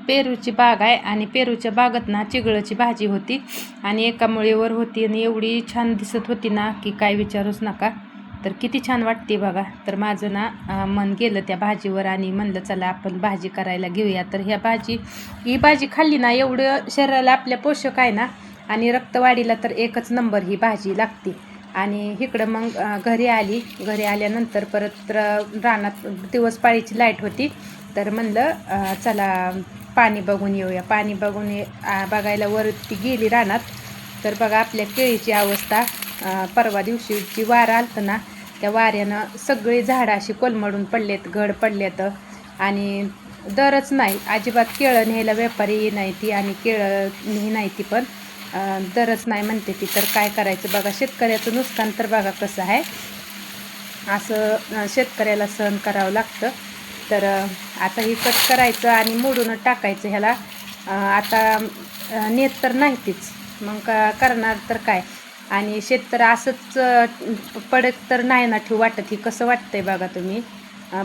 पेरूची बाग आहे आणि पेरूच्या बागेत ना चिगळाची भाजी होती आणि एका मुळीवर होती आणि एवढी छान दिसत होती ना की काय विचारूच नका. तर किती छान वाटते बघा. तर माझं ना मन गेलं त्या भाजीवर आणि म्हणलं चला आपण भाजी करायला घेऊया. तर ही भाजी खाल्ली ना एवढं शरीराला आपल्या पोषक आहे ना आणि रक्तवाढीला तर एकच नंबर ही भाजी लागते. आणि इकडं मग घरी आल्यानंतर परत रानात दिवस पाळीची लाईट होती. तर म्हणलं चला पाणी बघून येऊया. पाणी बघायला वरती गेली रानात. तर बघा आपल्या केळीची अवस्था. परवा दिवशीची वारं आलतं ना त्या वाऱ्यानं सगळी झाडं अशी कोलमडून पडलेत, घड पडलेत आणि दरच नाही अजिबात. केळं न्यायला व्यापारी नाही ती आणि केळं नाही ती पण दरच नाही म्हणते ती. तर काय करायचं बघा. शेतकऱ्याचं नुकसान तर बघा कसं आहे. असं शेतकऱ्याला सहन करावं लागतं. तर आता ही कट करायचं आणि मोडून टाकायचं ह्याला. आता नेत तर नाही तीच मग करणार तर काय. आणि शेतकरी असंच पडत तर नाही ना ठेवू वाटत. ही कसं वाटतंय बघा तुम्ही.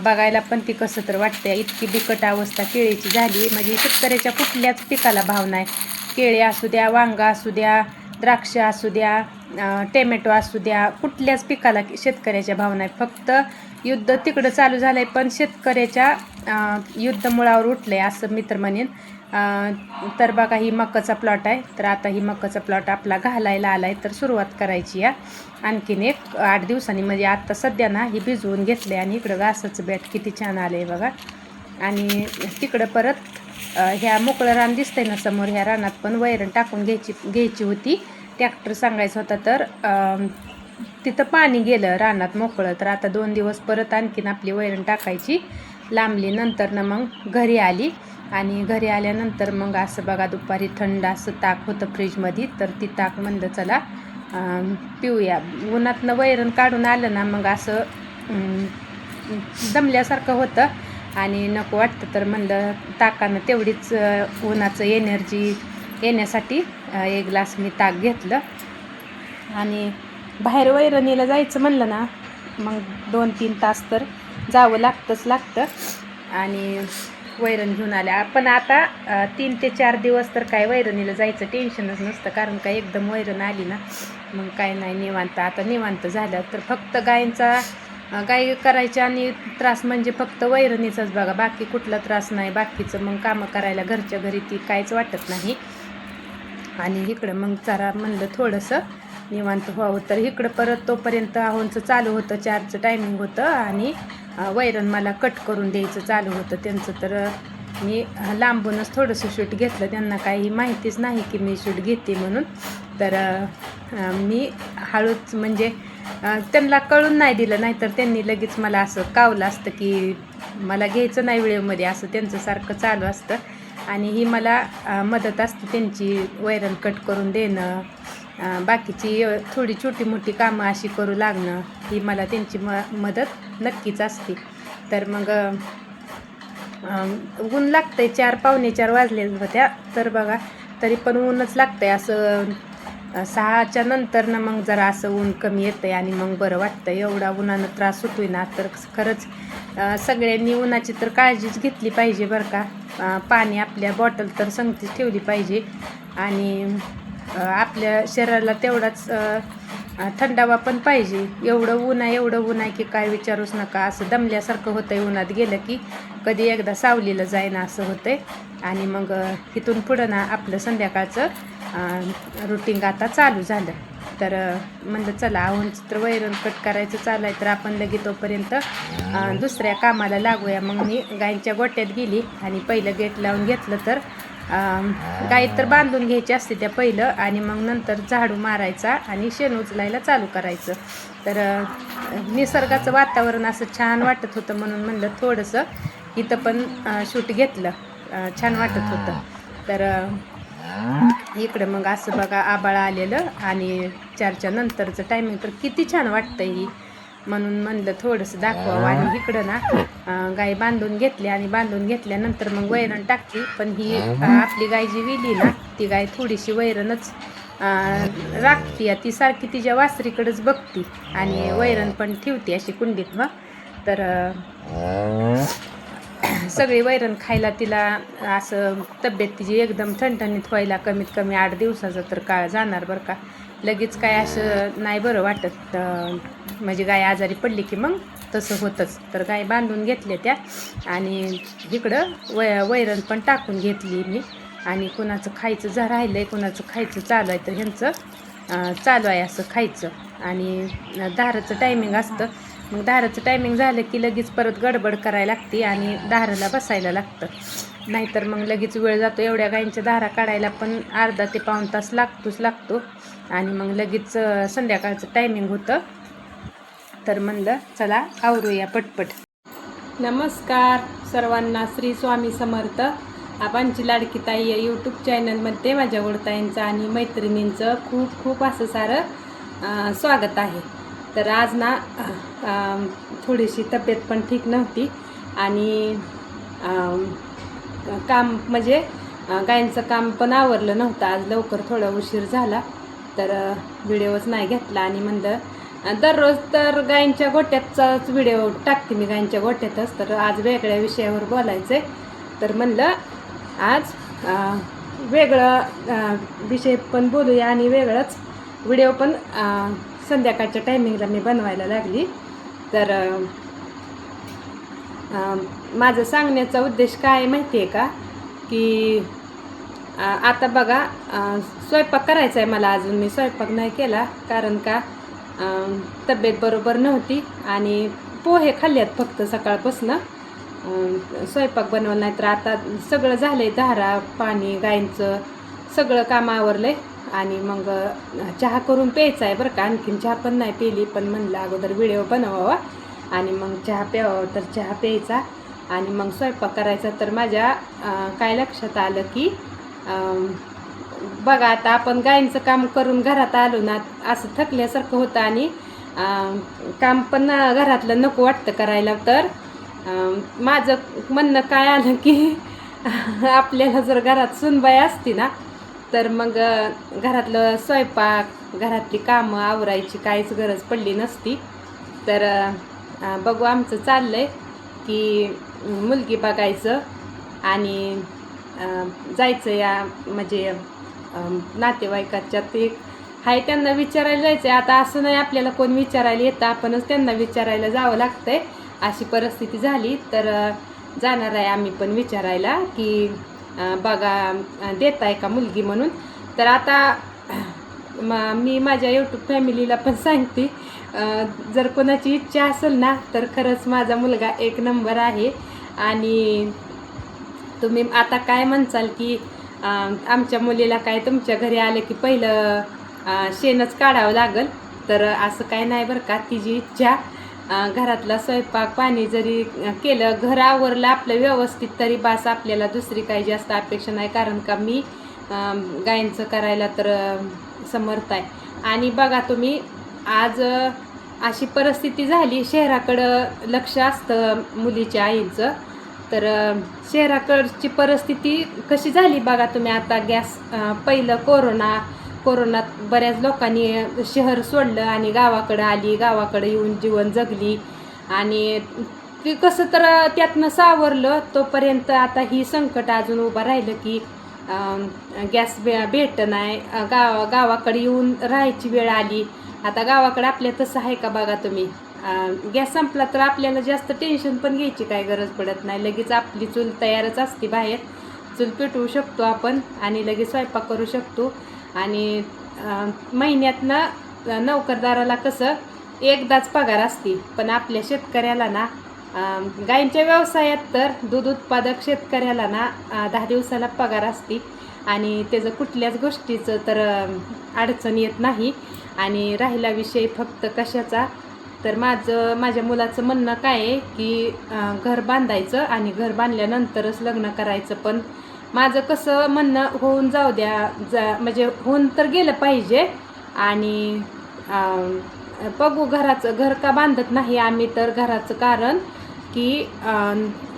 बघायला पण ती कसं तर वाटतंय. इतकी बिकट अवस्था केळीची झाली. म्हणजे शेतकऱ्याच्या कुठल्याच पिकाला भाव नाही. केळी असू द्या, वांगा असू द्या, द्राक्ष असू द्या, टोमॅटो असू द्या, कुठल्याच पिकाला शेतकऱ्याच्या भाव नाही. फक्त युद्ध तिकडं चालू झालं आहे पण शेतकऱ्याच्या युद्धमुळावर उठलं आहे असं मी तर म्हणेन. तर बघा ही मकाचा प्लॉट आहे. तर आता ही मकाचा प्लॉट आपला घालायला आला आहे. तर सुरुवात करायची या आणखीन 8 दिवसांनी. म्हणजे आत्ता सध्या ना ही भिजवून घेतले आणि इकडं घासाचं बॅट किती छान आलं आहे बघा. आणि तिकडं परत ह्या मोकळं रान दिसतंय ना समोर. ह्या रानात पण वैरण टाकून घ्यायची होती. ट्रॅक्टर सांगायचं होता तर तिथं पाणी गेलं रानात मोकळं. तर आता 2 दिवस परत आणखीन आपली वैरण टाकायची लांबली. नंतर ना मग घरी आली आणि घरी आल्यानंतर मग असं बघा दुपारी थंड असं ताक होतं फ्रीजमध्ये. तर ती ताक म्हणलं चला पिऊया. उन्हातनं वैरण काढून आलं ना मग असं दमल्यासारखं होतं आणि नको वाटतं. तर म्हणलं ताकानं तेवढीच उन्हाचं एनर्जी येण्यासाठी 1 ग्लास मी ताक घेतलं. आणि बाहेर वैरणीला जायचं म्हणलं ना मग 2-3 तास तर जावं लागतं. आणि वैरण घेऊन आल्या. पण आता 3 ते 4 दिवस तर काय वैरणीला जायचं टेन्शनच नसतं. कारण काय एकदम वैरण आली ना मग काय नाही निवांत. आता निवांत झालं. तर फक्त गाय करायच्या आणि त्रास म्हणजे फक्त वैरणीचाच बघा. बाकी कुठला त्रास नाही. बाकीचं मग कामं करायला घरच्या घरी ती काहीच वाटत नाही. आणि इकडं मग जरा म्हणलं थोडंसं निवांत व्हावं. तर इकडं परत तोपर्यंत आहोंचं चालू होतं. 4चं टायमिंग होतं आणि वैरण मला कट करून द्यायचं चालू होतं त्यांचं. तर मी लांबूनच थोडंसं शूट घेतलं. त्यांना काही माहितीच नाही की मी शूट घेते म्हणून. तर मी हळूच म्हणजे त्यांना कळून नाही दिलं. नाहीतर त्यांनी लगेच मला असं कावलं असतं की मला घ्यायचं नाही व्हिडिओमध्ये असं त्यांचं सारखं चालू असतं. आणि ही मला मदत असते त्यांची वैरण कट करून देणं. बाकीची थोडी छोटी मोठी कामं अशी करू लागणं ही मला त्यांची मदत नक्कीच असते. तर मग ऊन लागतंय. 4 पावणे 4 वाजले होत्या. तर बघा तरी पण ऊनच लागतंय. असं 6च्या नंतर ना मग जरा असं ऊन कमी येतंय आणि मग बरं वाटतं. एवढा उन्हानं त्रास होतोय ना. तर खरंच सगळ्यांनी उन्हाची तर काळजीच घेतली पाहिजे बरं का. पाणी आपल्या बॉटल तर संगतीच ठेवली पाहिजे. आणि आपल्या शरीराला तेवढाच थंडावा पण पाहिजे. एवढं ऊन आहे की काय विचारूच नका. असं दमल्यासारखं होतंय उन्हात गेलं की. कधी एकदा सावलीला जाईना असं होतंय. आणि मग इथून पुढं ना आपलं संध्याकाळचं रुटीन आता चालू झालं. तर म्हणलं चला आहोंचं तर वैरण कट करायचं चालू आहे. तर आपण लगेच तोपर्यंत दुसऱ्या कामाला लागूया. मग मी गायींच्या गोट्यात गेली आणि पहिलं गेट लावून घेतलं. तर गाई तर बांधून घ्यायची असते त्या पहिलं आणि मग नंतर झाडू मारायचा आणि शेण उचलायला चालू करायचं. तर निसर्गाचं वातावरण असं छान वाटत होतं म्हणून म्हणलं थोडंसं इथं पण शूट घेतलं. छान वाटत होतं. तर इकडं मग असं बघा आबाळ आलेलं आणि 4च्या नंतरचं टायमिंग तर किती छान वाटतंय ही. म्हणून म्हणलं थोडंसं दाखवावं. आणि इकडं ना गाय बांधून घेतली आणि बांधून घेतल्यानंतर मग वैरण टाकली. पण ही आपली गाय जी विली ना ती गाय थोडीशी वैरणच राखती. ती सारखी तिच्या वासरीकडेच बघती आणि वैरण पण ठेवते अशी कुंडीत. तर सगळी वैरण खायला तिला असं तब्येत तिची एकदम ठणठणीत व्हायला कमीत कमी 8 दिवसाचा तर काळ जाणार बरं का. लगेच काय असं नाही बरं वाटत, म्हणजे गाय आजारी पडली की मग तसं होतंच. तर गाय बांधून घेतल्या त्या आणि इकडं वैरण पण टाकून घेतली मी. आणि कुणाचं खायचं राहिलं आहे, कुणाचं खायचं चालू आहे, तर ह्यांचं चालू आहे असं खायचं. आणि धाराचं टायमिंग असतं, मग धाराचं टायमिंग झालं की लगेच परत गडबड करायला लागते आणि धाराला बसायला लागतं. नाहीतर मग लगेच वेळ जातो. एवढ्या गायींच्या धारा काढायला पण अर्धा ते पाऊण तास लागतो आणि मग लगेच संध्याकाळचं टायमिंग होतं. तर म्हणलं चला आवरूया पटपट. नमस्कार सर्वांना, श्री स्वामी समर्थ. आबांची लाडकी ताई या यूट्यूब चॅनलमध्ये माझ्या गोडताईंचं आणि मैत्रिणींचं खूप खूप असं सारं स्वागत आहे. तर आज ना थोडीशी तब्येत पण ठीक नव्हती आणि काम म्हणजे गायींचं काम पण आवरलं नव्हतं आज, लवकर थोडा उशीर झाला तर व्हिडिओच नाही घेतला. आणि म्हणलं दररोज तर गायींच्या गोट्याचाच व्हिडिओ टाकते मी, गायींच्या गोट्यातच. तर आज वेगळ्या विषयावर बोलायचं आहे, तर म्हणलं आज वेगळं विषय पण बोलूया आणि वेगळंच व्हिडिओ पण संध्याकाळच्या टायमिंगला मी बनवायला लागली. तर माझं सांगण्याचा उद्देश काय आहे माहिती आहे का, की आता बघा स्वयंपाक करायचा आहे मला. अजून मी स्वयंपाक नाही केला, कारण का तब्येत बरोबर नव्हती आणि पोहे खाल्ल्यात फक्त सकाळपासून. स्वयंपाक बनवलं नाही. तर आता सगळं झालं आहे, धारा पाणी गायींचं सगळं काम आवरलं आहे. आणि मग चहा करून प्यायचा आहे बरं का. आणखीन चहा पण नाही पिली, पण म्हणलं अगोदर व्हिडिओ बनवावा आणि मग चहा प्यावा. तर चहा प्यायचा आणि मग स्वयंपाक करायचा. तर माझ्या काय लक्षात आलं की बघा आता आपण गायींचं काम करून घरात आलो ना, असं थकल्यासारखं होतं आणि काम पण घरातलं नको वाटतं करायला. तर माझं म्हणणं काय आलं की आपल्याला जर घरात सुनबाई असती ना, तर मग घरातलं स्वयंपाक घरातली कामं आवरायची काहीच गरज पडली नसती. तर बघू आमचं चाललं आहे की मुलगी बघायचं आणि जायचं या म्हणजे नातेवाईकाच्या ते हाय त्यांना विचारायला जायचं आहे. आता असं नाही आपल्याला कोण विचारायला येतं, आपणच त्यांना विचारायला जावं लागतं आहे. अशी परिस्थिती झाली तर जाणार आहे आम्ही पण विचारायला की बघा देताय का मुलगी म्हणून. तर आता मी माझ्या यूट्यूब फॅमिलीला पण सांगते, जर कोणाची इच्छा असेल ना तर खरंच माझा मुलगा 1 नंबर आहे. आणि तुम्ही आता काय म्हणसाल की आमच्या मुलीला काय तुमच्या घरी आले की पहिलं शेणच काढावं लागेल. तर असं काय नाही बरं का. तिची इच्छा घरातला स्वयंपाक पाणी जरी केलं, घर आवरलं आपलं व्यवस्थित, तरी बास. आपल्याला दुसरी काही जास्त अपेक्षा नाही, कारण का मी गायींचं करायला तर समर्थ आहे. आणि बघा तुम्ही आज अशी परिस्थिती झाली, शहराकडं लक्ष असतं मुलीच्या आईचं. तर शहराकडची परिस्थिती कशी झाली बघा तुम्ही. आता गॅस पहिलं कोरोनात बऱ्याच लोकांनी शहर सोडलं आणि गावाकडं आली, गावाकडं येऊन जीवन जगली आणि ती कसं तर त्यातनं सावरलं. तोपर्यंत आता ही संकट अजून उभं राहिलं की गॅस भेटत नाही, गावाकडे येऊन राहायची वेळ आली. आता गावाकडे आपल्या तसं आहे का बघा तुम्ही. गॅस संपला तर आपल्याला जास्त टेन्शन पण घ्यायची काय गरज पडत नाही. लगेच आपली चूल तयारच असते बाहेर, चूल पेटवू शकतो आपण आणि लगेच स्वयंपाक करू शकतो. आणि महिन्यातनं नोकरदाराला कसं एकदाच पगार असते, पण आपल्या शेतकऱ्याला ना गायींच्या व्यवसायात तर दूध उत्पादक शेतकऱ्याला ना 10 दिवसाला पगार असते आणि त्याचं कुठल्याच गोष्टीचं तर अडचण येत नाही. आणि राहिला विषय फक्त कशाचा, तर माझ्या मुलाचं म्हणणं काय आहे की घर बांधायचं आणि घर बांधल्यानंतरच लग्न करायचं. पण माझं कसं म्हणणं होऊन जाऊ द्या, म्हणजे होऊन तर गेलं पाहिजे. आणि बघू घर का बांधत नाही आम्ही तर घराचं, कारण की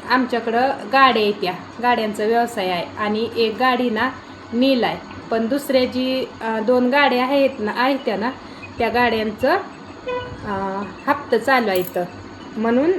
आमच्याकडं गाड्या येत्या, गाड्यांचा व्यवसाय आहे आणि एक गाडी ना नील आहे. पण दुसऱ्या जी 2 गाड्या आहेत ना त्या गाड्यांचं हप्ता चालू आहे. म्हणून